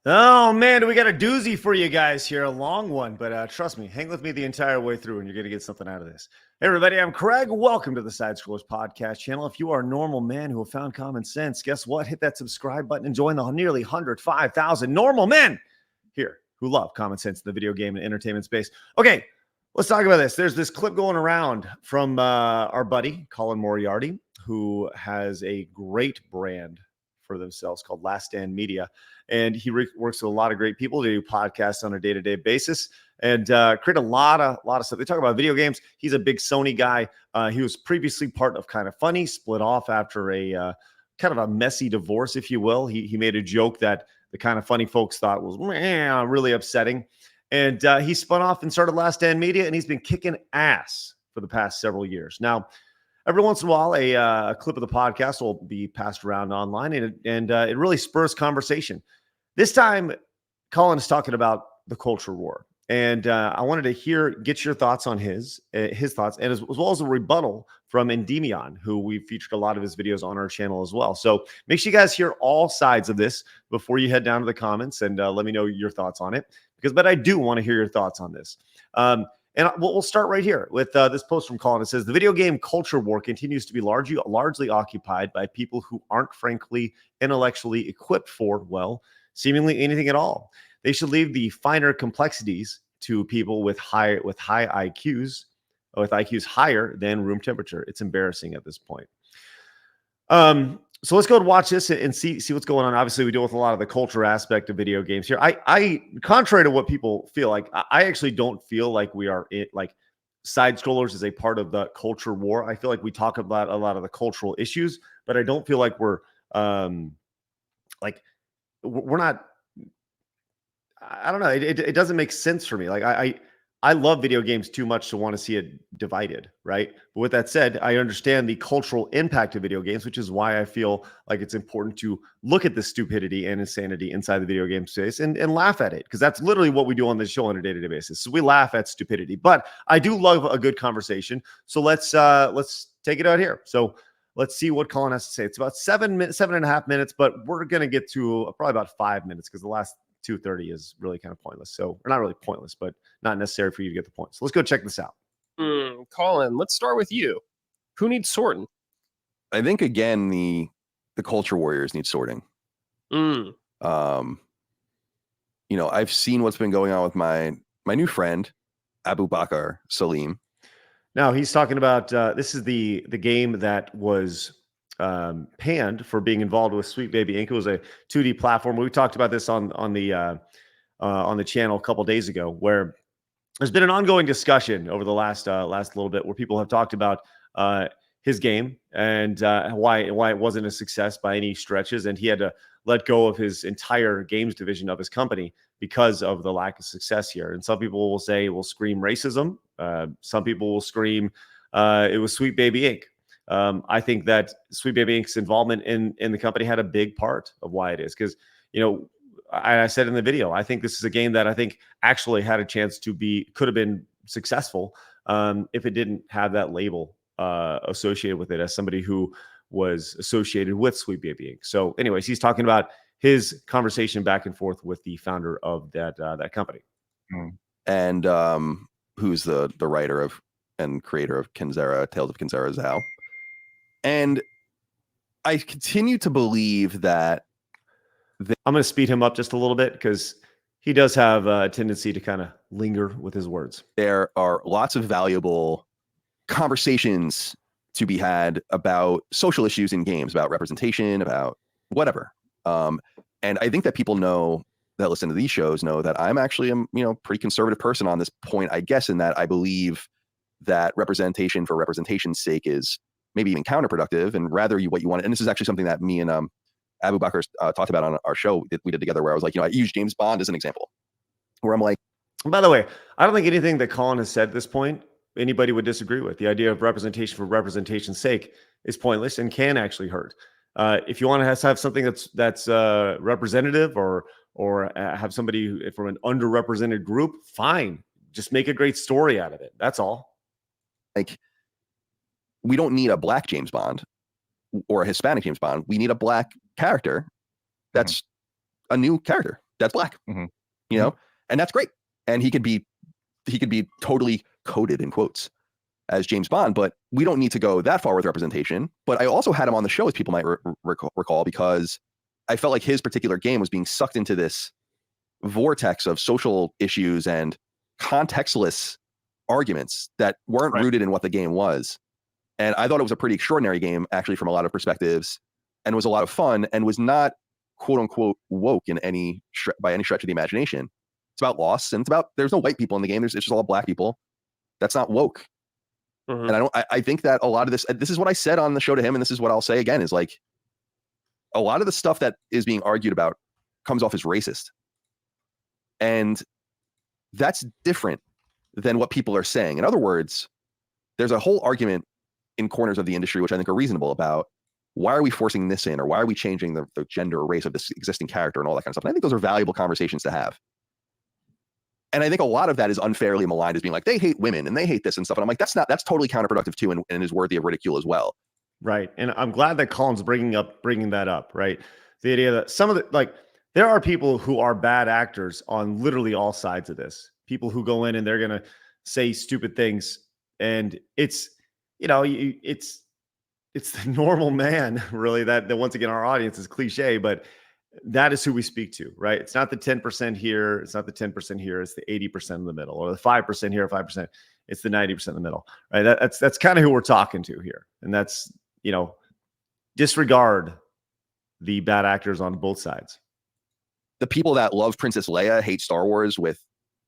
Oh man, do we got a doozy for you guys here, a long one, but trust me, hang with me the entire way through and you're going to get something out of this. Hey everybody, I'm Craig. Welcome to the Side Scrollers podcast channel. If you are a normal man who have found common sense, guess what? Hit that subscribe button and join the nearly 105,000 normal men here who love common sense in the video game and entertainment space. Okay, let's talk about this. There's this clip going around from our buddy, Colin Moriarty, who has a great brand for themselves called Last Stand Media. And he works with a lot of great people to do podcasts on a day-to-day basis and create a lot of stuff. They talk about video games. He's a big Sony guy. He was previously part of Kind of Funny, split off after a kind of a messy divorce, if you will. He made a joke that the Kind of Funny folks thought was really upsetting. And he spun off and started Last Stand Media, and he's been kicking ass for the past several years. Now, every once in a while, a clip of the podcast will be passed around online, and it really spurs conversation. This time, Colin is talking about the culture war, and I wanted to get your thoughts on his thoughts, and as well as a rebuttal from Endymion, who we've featured a lot of his videos on our channel as well. So make sure you guys hear all sides of this before you head down to the comments and let me know your thoughts on it, but I do want to hear your thoughts on this. And we'll start right here with this post from Colin. It says, the video game culture war continues to be largely occupied by people who aren't frankly intellectually equipped for, well, seemingly anything at all. They should leave the finer complexities to people with high IQs, with IQs higher than room temperature. It's embarrassing at this point. So let's go and watch this and see what's going on. Obviously, we deal with a lot of the culture aspect of video games here. I contrary to what people feel like, I actually don't feel like we are like Side Scrollers is a part of the culture war. I feel like we talk about a lot of the cultural issues, but I don't feel like we're not. I don't know. It doesn't make sense for me. Like I love video games too much to want to see it divided, right? But with that said, I understand the cultural impact of video games, which is why I feel like it's important to look at the stupidity and insanity inside the video game space and laugh at it, because that's literally what we do on this show on a day-to-day basis. So we laugh at stupidity, but I do love a good conversation. So let's take it out here. So let's see what Colin has to say. It's about 7.5 minutes, but we're going to get to probably about 5 minutes because the last 2:30 is really kind of pointless. So, or not really pointless, but not necessary for you to get the point. So let's go check this out. Colin, let's start with you. Who needs sorting? I think again the culture warriors need sorting. You know, I've seen what's been going on with my new friend Abu Bakr Salim. Now he's talking about this is the game that was panned for being involved with Sweet Baby Inc. It was a 2D platform. We talked about this on the channel a couple days ago, where there's been an ongoing discussion over the last little bit where people have talked about his game and why it wasn't a success by any stretches, and he had to let go of his entire games division of his company because of the lack of success here. And some people will say, will scream racism. Some people will scream it was Sweet Baby Inc. I think that Sweet Baby Inc.'s involvement in the company had a big part of why it is, because, you know, I said in the video, I think this is a game that I think actually had a chance to could have been successful if it didn't have that label associated with it as somebody who was associated with Sweet Baby Inc. So anyways, he's talking about his conversation back and forth with the founder of that company. And who's the writer of and creator of Kenzera, Tales of Kenzera Zhao. And I continue to believe that I'm going to speed him up just a little bit because he does have a tendency to kind of linger with his words. There are lots of valuable conversations to be had about social issues in games, about representation, about whatever. And I think that people that listen to these shows know that I'm actually a pretty conservative person on this point, I guess, in that I believe that representation for representation's sake is maybe even counterproductive, and rather what you want. And this is actually something that me and Abu Bakr talked about on our show we did together, where I was like, I use James Bond as an example, where I'm like, by the way, I don't think anything that Colin has said at this point anybody would disagree with. The idea of representation for representation's sake is pointless and can actually hurt. If you want to have something that's representative or have somebody from an underrepresented group, fine. Just make a great story out of it. That's all. Like, we don't need a black James Bond or a Hispanic James Bond. We need a black character that's a new character. that's black, Mhm. you know, and that's great. And he could be totally coded in quotes as James Bond, but we don't need to go that far with representation. But I also had him on the show, as people might recall, because I felt like his particular game was being sucked into this vortex of social issues and contextless arguments that weren't rooted in what the game was. And I thought it was a pretty extraordinary game, actually, from a lot of perspectives, and was a lot of fun, and was not quote unquote woke in by any stretch of the imagination. It's about loss, and it's about, there's no white people in the game. It's just all black people. That's not woke. And I think that a lot of this is what I said on the show to him, and this is what I'll say again, is like, a lot of the stuff that is being argued about comes off as racist. And that's different than what people are saying. In other words, there's a whole argument in corners of the industry, which I think are reasonable, about why are we forcing this in, or why are we changing the gender or race of this existing character and all that kind of stuff. And I think those are valuable conversations to have. And I think a lot of that is unfairly maligned as being like, they hate women and they hate this and stuff. And I'm like, that's totally counterproductive too, and is worthy of ridicule as well. Right. And I'm glad that Colin's bringing that up, right? The idea that some of the, like, there are people who are bad actors on literally all sides of this. People who go in and they're going to say stupid things. And it's, you know, it's the normal man, really, that once again, our audience is cliche, but that is who we speak to, right? It's not the 10% here. It's not the 10% here. It's the 80% in the middle, or the 5% here, 5%. It's the 90% in the middle, right? That's kind of who we're talking to here. And that's, you know, disregard the bad actors on both sides. The people that love Princess Leia hate Star Wars with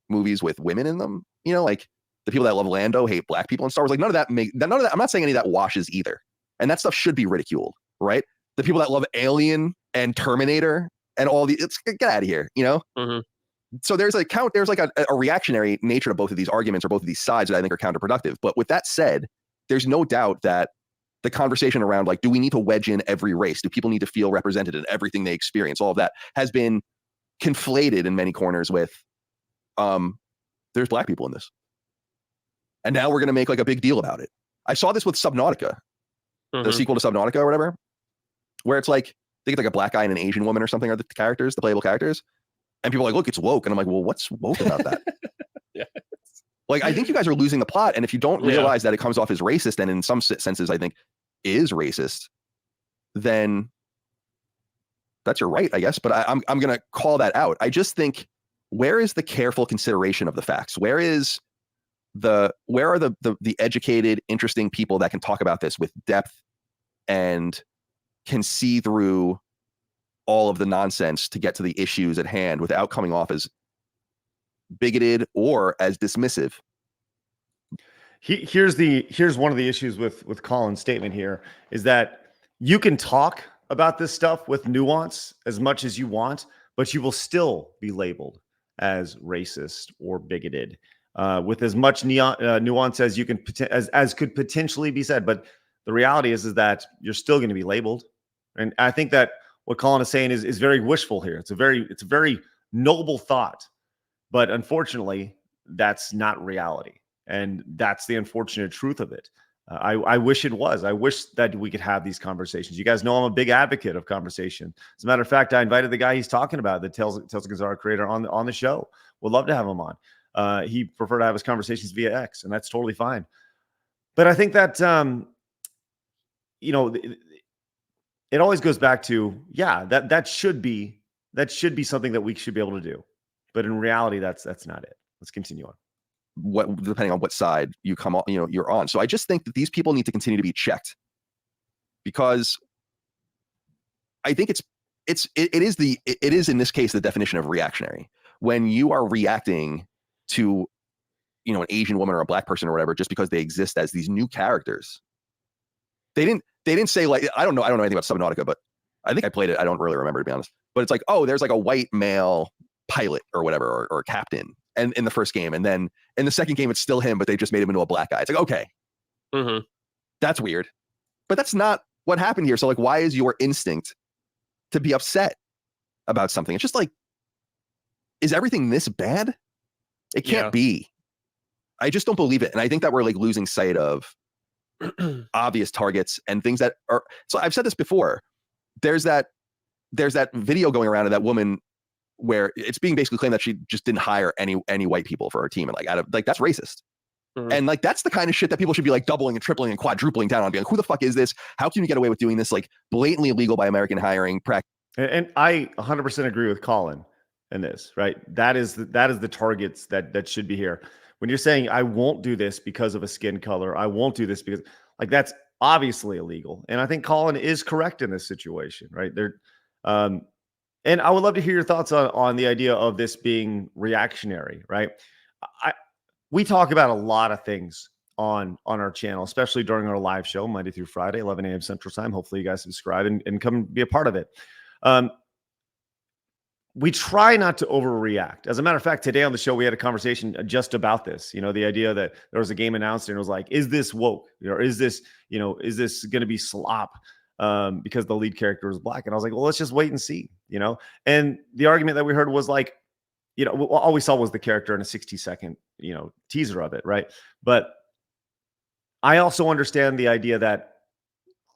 movies with women in them. You know, like the people that love Lando hate black people in Star Wars. Like none of that. I'm not saying any of that washes either. And that stuff should be ridiculed, right? The people that love Alien and Terminator and all get out of here, you know? So there's like a reactionary nature to both of these arguments, or both of these sides, that I think are counterproductive. But with that said, there's no doubt that the conversation around, like, do we need to wedge in every race? Do people need to feel represented in everything they experience? All of that has been conflated in many corners with, there's black people in this. And now we're going to make like a big deal about it. I saw this with Subnautica, the sequel to Subnautica or whatever, where it's like, they get like a black guy and an Asian woman or something are the characters, the playable characters. And people are like, look, it's woke. And I'm like, well, what's woke about that? Like, I think you guys are losing the plot. And if you don't realize that it comes off as racist, and in some senses, I think is racist, then that's your right, I guess. But I'm going to call that out. I just think, where is the careful consideration of the facts? Where are the educated, interesting people that can talk about this with depth and can see through all of the nonsense to get to the issues at hand without coming off as bigoted or as dismissive? Here's one of the issues with Colin's statement here, is that you can talk about this stuff with nuance as much as you want, but you will still be labeled as racist or bigoted with as much nuance as you can as could potentially be said. But the reality is that you're still going to be labeled. And I think that what Colin is saying is very wishful here. It's a very noble thought, but unfortunately, that's not reality. And that's the unfortunate truth of it. I wish it was. I wish that we could have these conversations. You guys know I'm a big advocate of conversation. As a matter of fact, I invited the guy he's talking about, the Tales of Gazzara creator, on the show. Would love to have him on. He preferred to have his conversations via X, and that's totally fine. But I think that, you know, it always goes back to, that should be something that we should be able to do. But in reality, that's not it. Let's continue on. Depending on what side you come on, you're on. So I just think that these people need to continue to be checked, because I think it is in this case the definition of reactionary. When you are reacting to, an Asian woman or a black person or whatever, just because they exist as these new characters. They didn't say, like, I don't know anything about Subnautica, but I think I played it. I don't really remember, to be honest. But it's like, oh, there's like a white male pilot or whatever, or captain, and in the first game, and then in the second game it's still him, but they just made him into a black guy. It's like, okay, that's weird, but that's not what happened here. So, like, why is your instinct to be upset about something? It's just like, is everything this bad? It can't be. I just don't believe it. And I think that we're like losing sight of obvious targets and things that are, so I've said this before. There's that video going around of that woman where it's being basically claimed that she just didn't hire any white people for her team, and that's racist. Mhm. And like that's the kind of shit that people should be like doubling and tripling and quadrupling down on, being like, who the fuck is this? How can you get away with doing this? Like blatantly illegal by American hiring practice. And I 100% agree with Colin in this, right? That is the targets that should be here. When you're saying I won't do this because of a skin color, I won't do this because like that's obviously illegal. And I think Colin is correct in this situation, right? And I would love to hear your thoughts on the idea of this being reactionary, right? We talk about a lot of things on our channel, especially during our live show, Monday through Friday, 11 a.m. Central Time. Hopefully you guys subscribe and come be a part of it. We try not to overreact. As a matter of fact, today on the show, we had a conversation just about this, the idea that there was a game announced and it was like, is this woke? Or is this going to be slop? Because the lead character was black. And I was like, well, let's just wait and see, And the argument that we heard was like, all we saw was the character in a 60-second, teaser of it. Right. But I also understand the idea that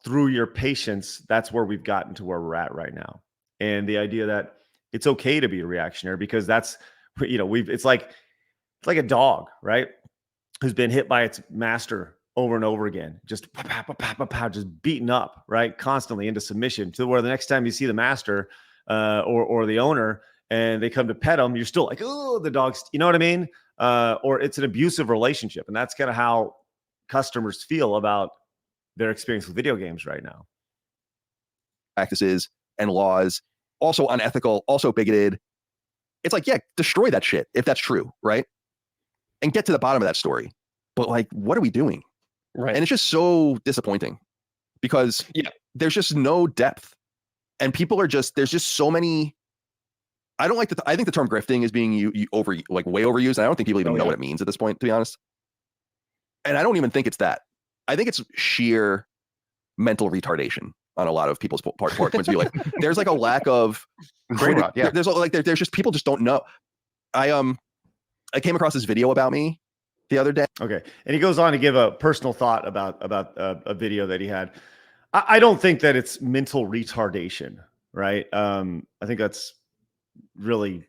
through your patience, that's where we've gotten to where we're at right now. And the idea that it's okay to be reactionary because that's, it's like a dog, right? Who's been hit by its master over and over again, just beaten up, right? Constantly into submission, to where the next time you see the master or the owner and they come to pet them, you're still like, oh, the dog's, you know what I mean? Or it's an abusive relationship. And that's kind of how customers feel about their experience with video games right now. Practices and laws, also unethical, also bigoted. It's like, yeah, destroy that shit if that's true, right? And get to the bottom of that story. But like, what are we doing? Right. And it's just so disappointing because there's just no depth. And people are just, there's just so many. I don't like that. I think the term grifting is being way overused. And I don't think people even know what it means at this point, to be honest. And I don't even think it's that. I think it's sheer mental retardation on a lot of people's points of view. Like there's like a lack of there's just people just don't know. I came across this video about me the other day. Okay. And he goes on to give a personal thought about a video that he had. I don't think that it's mental retardation, right? I think that's really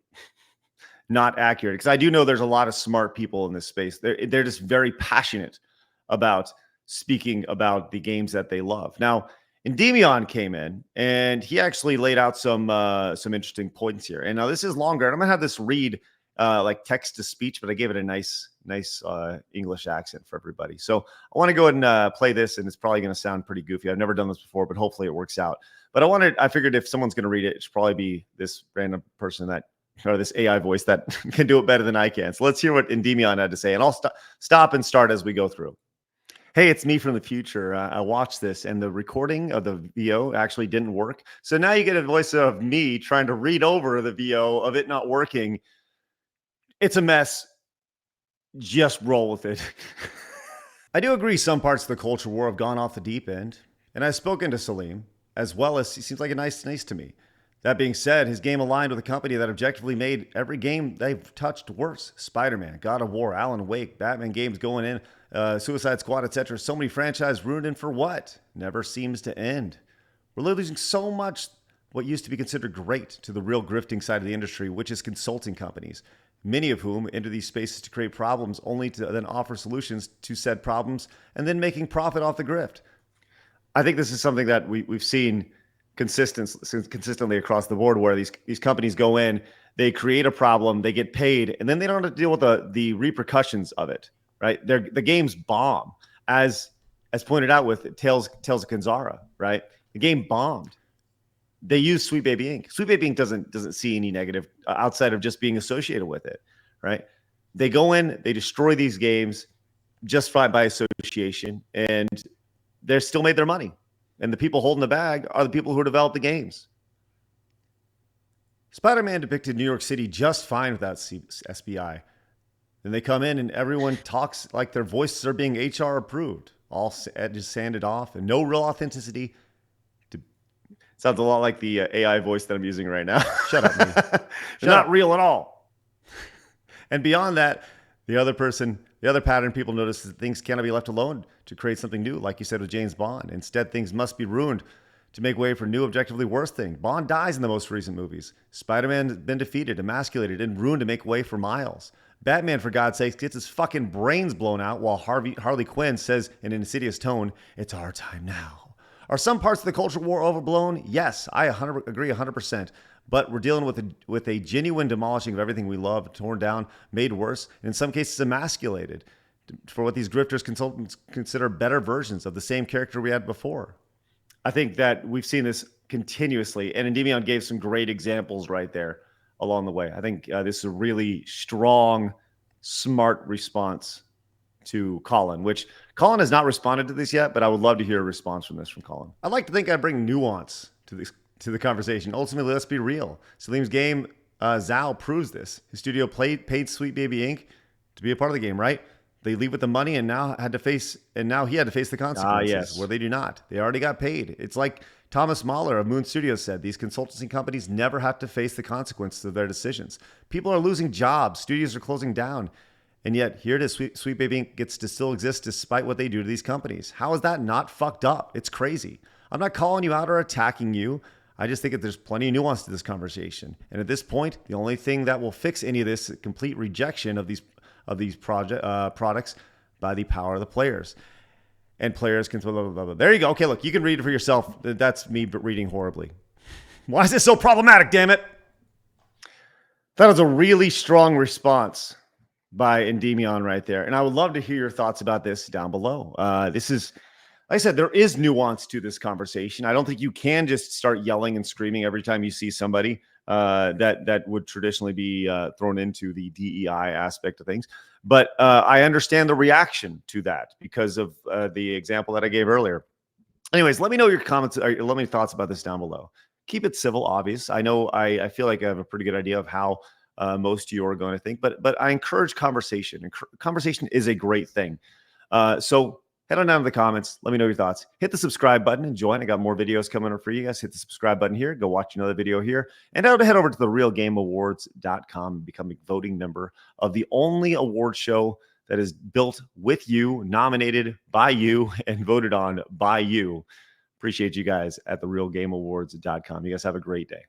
not accurate because I do know there's a lot of smart people in this space. They're just very passionate about speaking about the games that they love. Now, Endymion came in and he actually laid out some interesting points here. And now this is longer. And I'm gonna have this read like text to speech, but I gave it a nice English accent for everybody. So I want to go ahead and play this, and it's probably going to sound pretty goofy. I've never done this before, but hopefully it works out. But I figured if someone's going to read it, it should probably be this random person or this AI voice that can do it better than I can. So let's hear what Endymion had to say, and I'll stop and start as we go through. Hey, it's me from the future. I watched this, and the recording of the VO actually didn't work. So now you get a voice of me trying to read over the VO of it not working. It's a mess. Just roll with it. I do agree some parts of the culture war have gone off the deep end, and I've spoken to Salim, as well as he seems like a nice to me. That being said, his game aligned with a company that objectively made every game they've touched worse. Spider-Man, God of War, Alan Wake, Batman games going in, Suicide Squad, etc. So many franchises ruined, and for what? Never seems to end. We're losing so much what used to be considered great to the real grifting side of the industry, which is consulting companies, many of whom enter these spaces to create problems only to then offer solutions to said problems and then making profit off the grift. I think this is something that we've seen consistently across the board, where these companies go in, they create a problem, they get paid, and then they don't have to deal with the repercussions of it, right? The games bomb, as pointed out with Tales of Kanzara, right? The game bombed. They use Sweet Baby Inc. Sweet Baby Inc. doesn't see any negative outside of just being associated with it, right? They go in, they destroy these games just by association, and they're still made their money. And the people holding the bag are the people who develop the games. Spider-Man depicted New York City just fine without SBI. Then they come in and everyone talks like their voices are being HR approved, all just sanded off, and no real authenticity. Sounds a lot like the AI voice that I'm using right now. Shut up, man. Not real at all. And beyond that, the other pattern people notice is that things cannot be left alone to create something new, like you said with James Bond. Instead, things must be ruined to make way for new, objectively worse thing. Bond dies in the most recent movies. Spider-Man has been defeated, emasculated, and ruined to make way for Miles. Batman, for God's sakes, gets his fucking brains blown out while Harley Quinn says in an insidious tone, "It's our time now." Are some parts of the culture war overblown? Yes, I agree 100%. But we're dealing with a genuine demolishing of everything we love, torn down, made worse, and in some cases emasculated for what these grifters consultants consider better versions of the same character we had before. I think that we've seen this continuously, and Endymion gave some great examples right there along the way. I think this is a really strong, smart response to Colin, which Colin has not responded to this yet, but I would love to hear a response from Colin. I'd like to think I bring nuance to the conversation. Ultimately, let's be real. Salim's game, Zhao, proves this. His studio paid Sweet Baby Inc. to be a part of the game, right? They leave with the money and now he had to face the consequences. Yes. Where they do not. They already got paid. It's like Thomas Mahler of Moon Studios said, these consultancy companies never have to face the consequences of their decisions. People are losing jobs. Studios are closing down. And yet here it is, Sweet Baby Inc. gets to still exist despite what they do to these companies. How is that not fucked up? It's crazy. I'm not calling you out or attacking you. I just think that there's plenty of nuance to this conversation. And at this point, the only thing that will fix any of this complete rejection of these products by the power of the players. And players can... Blah, blah, blah, blah. There you go. Okay, look, you can read it for yourself. That's me reading horribly. Why is this so problematic, damn it? That was a really strong response by Endymion right there. And I would love to hear your thoughts about this down below. This is... Like I said, there is nuance to this conversation. I don't think you can just start yelling and screaming every time you see somebody that would traditionally be thrown into the DEI aspect of things. But I understand the reaction to that because of the example that I gave earlier. Anyways, let me know your comments. Or let me your thoughts about this down below. Keep it civil, obvious. I know I feel like I have a pretty good idea of how most of you are going to think, but I encourage conversation. And conversation is a great thing. So head on down to the comments. Let me know your thoughts. Hit the subscribe button and join. I got more videos coming up for you guys. Hit the subscribe button here. Go watch another video here. And head over to the realgameawards.com and become a voting member of the only award show that is built with you, nominated by you, and voted on by you. Appreciate you guys at the realgameawards.com. You guys have a great day.